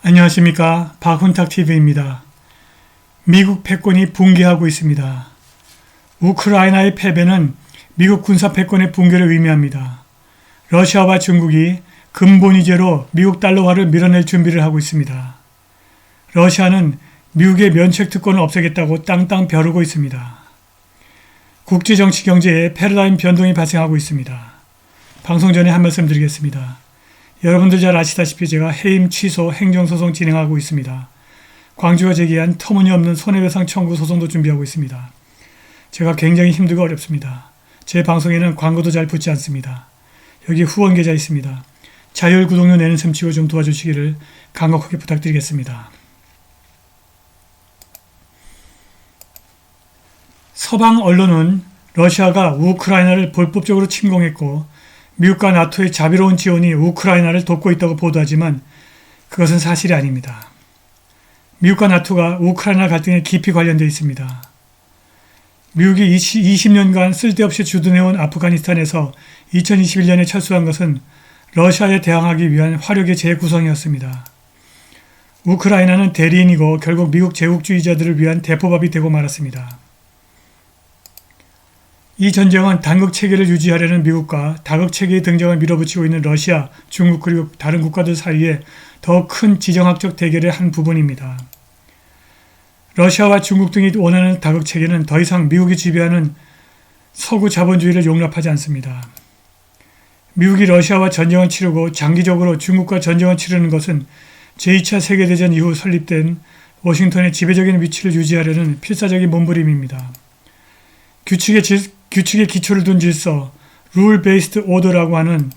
안녕하십니까. 박훈탁TV입니다. 미국 패권이 붕괴하고 있습니다. 우크라이나의 패배는 미국 군사 패권의 붕괴를 의미합니다. 러시아와 중국이 근본위제로 미국 달러화를 밀어낼 준비를 하고 있습니다. 러시아는 미국의 면책특권을 없애겠다고 땅땅 벼르고 있습니다. 국제정치 경제에 패러다임 변동이 발생하고 있습니다. 방송 전에 한 말씀 드리겠습니다. 여러분들 잘 아시다시피 제가 해임 취소 행정소송 진행하고 있습니다. 광주가 제기한 터무니없는 손해배상 청구 소송도 준비하고 있습니다. 제가 굉장히 힘들고 어렵습니다. 제 방송에는 광고도 잘 붙지 않습니다. 여기 후원 계좌 있습니다. 자율 구독료 내는 셈 치고 좀 도와주시기를 간곡하게 부탁드리겠습니다. 서방 언론은 러시아가 우크라이나를 불법적으로 침공했고 미국과 나토의 자비로운 지원이 우크라이나를 돕고 있다고 보도하지만 그것은 사실이 아닙니다. 미국과 나토가 우크라이나 갈등에 깊이 관련되어 있습니다. 미국이 20년간 쓸데없이 주둔해온 아프가니스탄에서 2021년에 철수한 것은 러시아에 대항하기 위한 화력의 재구성이었습니다. 우크라이나는 대리인이고 결국 미국 제국주의자들을 위한 대포밥이 되고 말았습니다. 이 전쟁은 단극체계를 유지하려는 미국과 다극체계의 등장을 밀어붙이고 있는 러시아, 중국 그리고 다른 국가들 사이에 더 큰 지정학적 대결의 한 부분입니다. 러시아와 중국 등이 원하는 다극체계는 더 이상 미국이 지배하는 서구 자본주의를 용납하지 않습니다. 미국이 러시아와 전쟁을 치르고 장기적으로 중국과 전쟁을 치르는 것은 제2차 세계대전 이후 설립된 워싱턴의 지배적인 위치를 유지하려는 필사적인 몸부림입니다. 규칙의 기초를 둔 질서, Rule Based Order라고 하는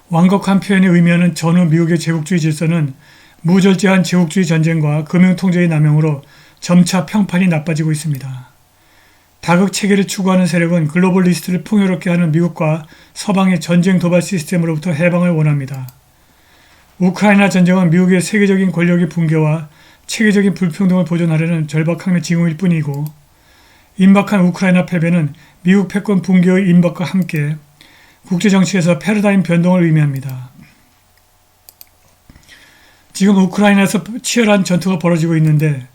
완곡한 표현에 의미하는 전후 미국의 제국주의 질서는 무절제한 제국주의 전쟁과 금융통제의 남용으로 점차 평판이 나빠지고 있습니다. 다극체계를 추구하는 세력은 글로벌리스트를 풍요롭게 하는 미국과 서방의 전쟁 도발 시스템으로부터 해방을 원합니다. 우크라이나 전쟁은 미국의 세계적인 권력의 붕괴와 체계적인 불평등을 보존하려는 절박함의 징후일 뿐이고 임박한 우크라이나 패배는 미국 패권 붕괴의 임박과 함께 국제정치에서 패러다임 변동을 의미합니다. 지금 우크라이나에서 치열한 전투가 벌어지고 있는데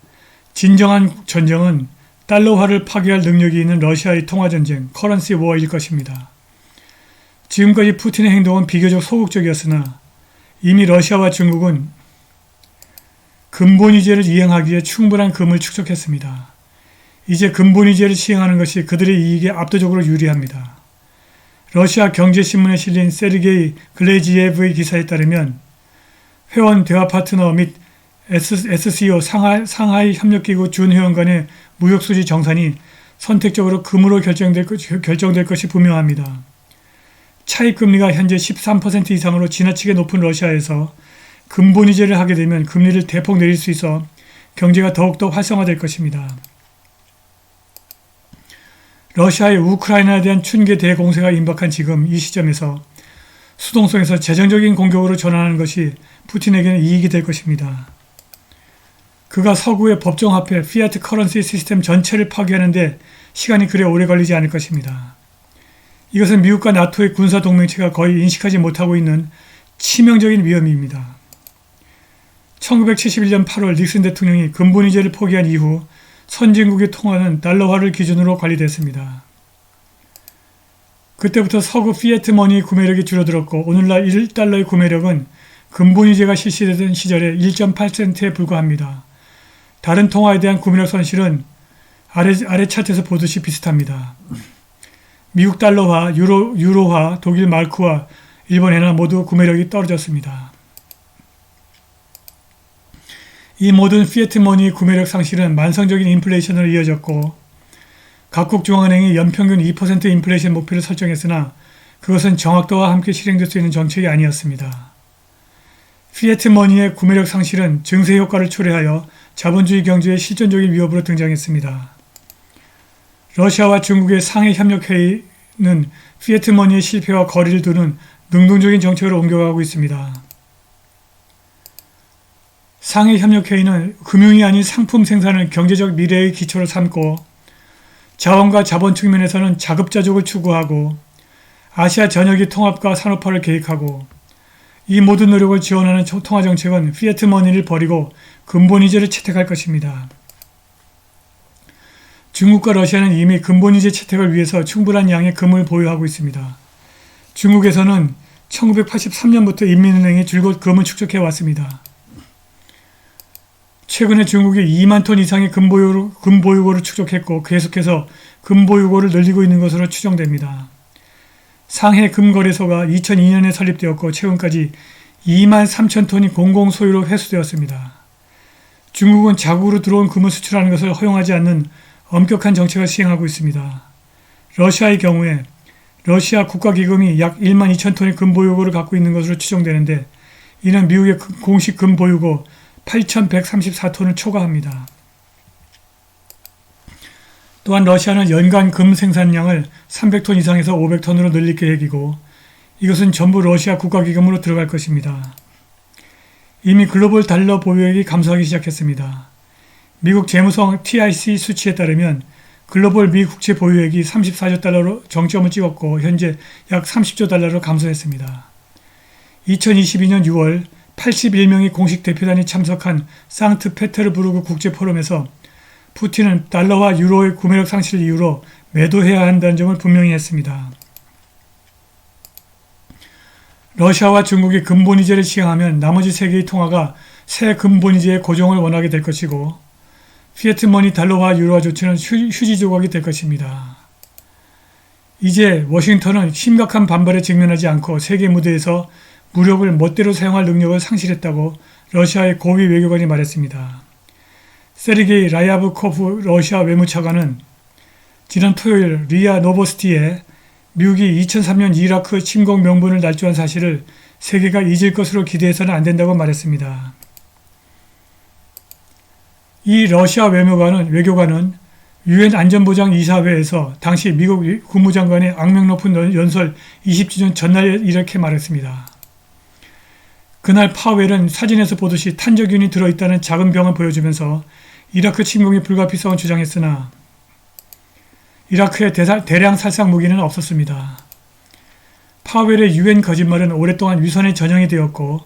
진정한 전쟁은 달러화를 파괴할 능력이 있는 러시아의 통화전쟁, 커런시 워일 것입니다. 지금까지 푸틴의 행동은 비교적 소극적이었으나 이미 러시아와 중국은 근본위제를 이행하기에 충분한 금을 축적했습니다. 이제 근본위제를 시행하는 것이 그들의 이익에 압도적으로 유리합니다. 러시아 경제신문에 실린 세르게이 글레지예브의 기사에 따르면 회원 대화 파트너 및 SCO 상하이 협력기구 준회원 간의 무역수지 정산이 선택적으로 금으로 결정될 것이 분명합니다. 차입금리가 현재 13% 이상으로 지나치게 높은 러시아에서 근본위제를 하게 되면 금리를 대폭 내릴 수 있어 경제가 더욱더 활성화될 것입니다. 러시아의 우크라이나에 대한 춘계 대공세가 임박한 지금 이 시점에서 수동성에서 재정적인 공격으로 전환하는 것이 푸틴에게는 이익이 될 것입니다. 그가 서구의 법정화폐 피아트 커런시 시스템 전체를 파괴하는데 시간이 그리 오래 걸리지 않을 것입니다. 이것은 미국과 나토의 군사동맹체가 거의 인식하지 못하고 있는 치명적인 위험입니다. 1971년 8월 닉슨 대통령이 근본위제를 포기한 이후 선진국의 통화는 달러화를 기준으로 관리됐습니다. 그때부터 서구 피애트머니 구매력이 줄어들었고 오늘날 1달러의 구매력은 근본위제가 실시되던 시절의 1.8%에 불과합니다. 다른 통화에 대한 구매력 손실은 아래 차트에서 보듯이 비슷합니다. 미국 달러화, 유로화, 독일 마크와 일본 엔화 모두 구매력이 떨어졌습니다. 이 모든 피애트머니의 구매력 상실은 만성적인 인플레이션으로 이어졌고 각국 중앙은행이 연평균 2% 인플레이션 목표를 설정했으나 그것은 정확도와 함께 실행될 수 있는 정책이 아니었습니다. 피애트머니의 구매력 상실은 증세 효과를 초래하여 자본주의 경제의 실존적인 위협으로 등장했습니다. 러시아와 중국의 상해 협력회의는 피애트머니의 실패와 거리를 두는 능동적인 정책으로 옮겨가고 있습니다. 상해협력회의는 금융이 아닌 상품 생산을 경제적 미래의 기초로 삼고 자원과 자본 측면에서는 자급자족을 추구하고 아시아 전역의 통합과 산업화를 계획하고 이 모든 노력을 지원하는 통화정책은 피에트머니를 버리고 근본이자를 채택할 것입니다. 중국과 러시아는 이미 근본이자 채택을 위해서 충분한 양의 금을 보유하고 있습니다. 중국에서는 1983년부터 인민은행이 줄곧 금을 축적해 왔습니다. 최근에 중국이 2만 톤 이상의 금 보유고를 축적했고 계속해서 금 보유고를 늘리고 있는 것으로 추정됩니다. 상해 금거래소가 2002년에 설립되었고 최근까지 2만 3천 톤이 공공소유로 회수되었습니다. 중국은 자국으로 들어온 금을 수출하는 것을 허용하지 않는 엄격한 정책을 시행하고 있습니다. 러시아의 경우에 러시아 국가기금이 약 1만 2천 톤의 금 보유고를 갖고 있는 것으로 추정되는데 이는 미국의 공식 금 보유고 8,134톤을 초과합니다. 또한 러시아는 연간 금 생산량을 300톤 이상에서 500톤으로 늘릴 계획이고 이것은 전부 러시아 국가기금으로 들어갈 것입니다. 이미 글로벌 달러 보유액이 감소하기 시작했습니다. 미국 재무성 TIC 수치에 따르면 글로벌 미 국채 보유액이 34조 달러로 정점을 찍었고 현재 약 30조 달러로 감소했습니다. 2022년 6월 81명의 공식 대표단이 참석한 상트페테르부르크 국제포럼에서 푸틴은 달러와 유로의 구매력 상실을 이유로 매도해야 한다는 점을 분명히 했습니다. 러시아와 중국이 근본이자를 시행하면 나머지 세계의 통화가 새 근본이자의 고정을 원하게 될 것이고 피에트머니 달러와 유로화 조치는 휴지 조각이 될 것입니다. 이제 워싱턴은 심각한 반발에 직면하지 않고 세계 무대에서 무력을 멋대로 사용할 능력을 상실했다고 러시아의 고위 외교관이 말했습니다. 세르게이 라야브코프 러시아 외무차관은 지난 토요일 리아 노보스티에 미국이 2003년 이라크 침공 명분을 날조한 사실을 세계가 잊을 것으로 기대해서는 안 된다고 말했습니다. 이 러시아 외교관은 유엔 안전보장이사회에서 당시 미국 국무장관의 악명 높은 연설 20주년 전날 이렇게 말했습니다. 그날 파웰은 사진에서 보듯이 탄저균이 들어있다는 작은 병을 보여주면서 이라크 침공이 불가피성을 주장했으나 이라크에 대량 살상 무기는 없었습니다. 파웰의 유엔 거짓말은 오랫동안 위선의 전형이 되었고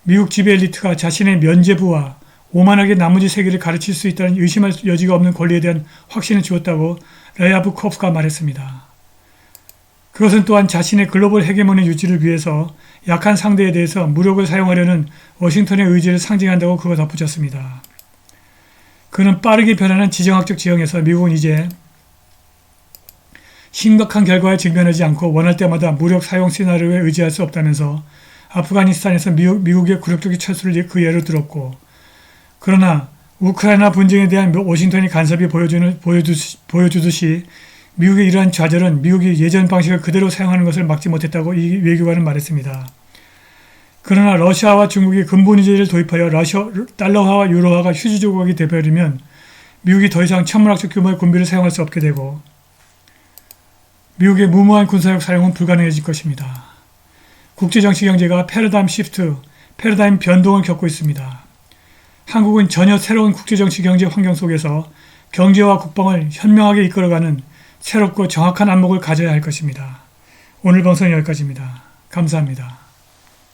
미국 지배 엘리트가 자신의 면죄부와 오만하게 나머지 세계를 가르칠 수 있다는 의심할 여지가 없는 권리에 대한 확신을 주었다고 라야브코프가 말했습니다. 그것은 또한 자신의 글로벌 헤게모니 유지를 위해서 약한 상대에 대해서 무력을 사용하려는 워싱턴의 의지를 상징한다고 그가 덧붙였습니다. 그는 빠르게 변하는 지정학적 지형에서 미국은 이제 심각한 결과에 직면하지 않고 원할 때마다 무력 사용 시나리오에 의지할 수 없다면서 아프가니스탄에서 미국의 굴욕적인 철수를 그 예로 들었고 그러나 우크라이나 분쟁에 대한 워싱턴이 간섭이 보여주듯이 미국의 이러한 좌절은 미국이 예전 방식을 그대로 사용하는 것을 막지 못했다고 이 외교관은 말했습니다. 그러나 러시아와 중국이 근본이자를 도입하여 달러화와 유로화가 휴지 조각이 되버리면 미국이 더 이상 천문학적 규모의 군비를 사용할 수 없게 되고 미국의 무모한 군사력 사용은 불가능해질 것입니다. 국제정치 경제가 패러다임 변동을 겪고 있습니다. 한국은 전혀 새로운 국제정치 경제 환경 속에서 경제와 국방을 현명하게 이끌어가는 새롭고 정확한 안목을 가져야 할 것입니다. 오늘 방송은 여기까지입니다. 감사합니다.